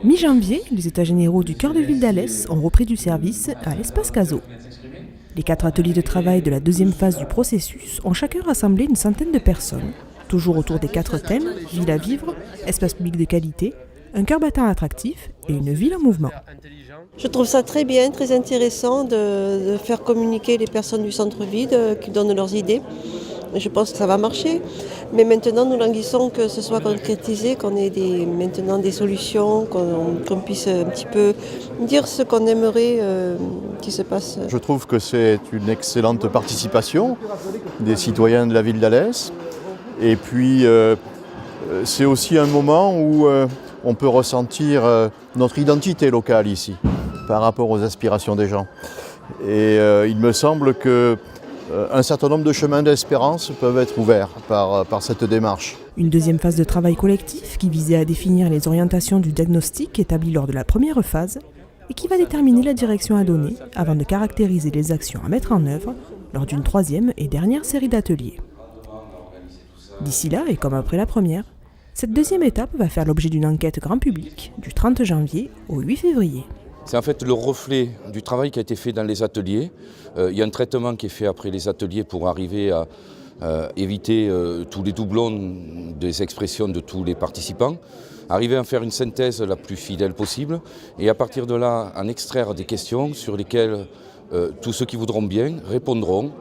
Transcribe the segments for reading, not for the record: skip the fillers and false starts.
Mi-janvier, les états généraux du cœur de ville d'Alès ont repris du service à l'espace Caso. Les 4 ateliers de travail de la deuxième phase du processus ont chacun rassemblé une centaine de personnes, toujours autour des 4 thèmes, ville à vivre, espace public de qualité, un cœur battant attractif et une ville en mouvement. Je trouve ça très bien, très intéressant de faire communiquer les personnes du centre-ville qui donnent leurs idées. Je pense que ça va marcher, mais maintenant nous languissons que ce soit concrétisé, qu'on ait maintenant des solutions, qu'on puisse un petit peu dire ce qu'on aimerait qu'il se passe. Je trouve que c'est une excellente participation des citoyens de la ville d'Alès. Et puis c'est aussi un moment où on peut ressentir notre identité locale ici, par rapport aux aspirations des gens. Et il me semble que un certain nombre de chemins d'espérance peuvent être ouverts par cette démarche. Une deuxième phase de travail collectif qui visait à définir les orientations du diagnostic établi lors de la première phase et qui va déterminer la direction à donner avant de caractériser les actions à mettre en œuvre lors d'une troisième et dernière série d'ateliers. D'ici là, et comme après la première, cette deuxième étape va faire l'objet d'une enquête grand public du 30 janvier au 8 février. C'est en fait le reflet du travail qui a été fait dans les ateliers. Il y a un traitement qui est fait après les ateliers pour arriver à éviter tous les doublons des expressions de tous les participants, arriver à faire une synthèse la plus fidèle possible et à partir de là en extraire des questions sur lesquelles tous ceux qui voudront bien répondront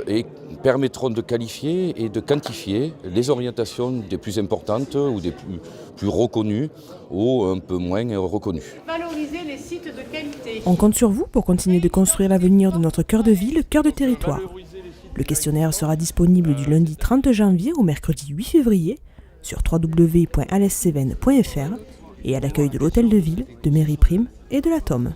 et permettront de qualifier et de quantifier les orientations des plus importantes ou des plus reconnues ou un peu moins reconnues. Valoriser les sites de qualité. On compte sur vous pour continuer de construire l'avenir de notre cœur de ville, cœur de territoire. Le questionnaire sera disponible du lundi 30 janvier au mercredi 8 février sur www.alescévennes.fr et à l'accueil de l'hôtel de ville, de Mairie Prime et de la Tome.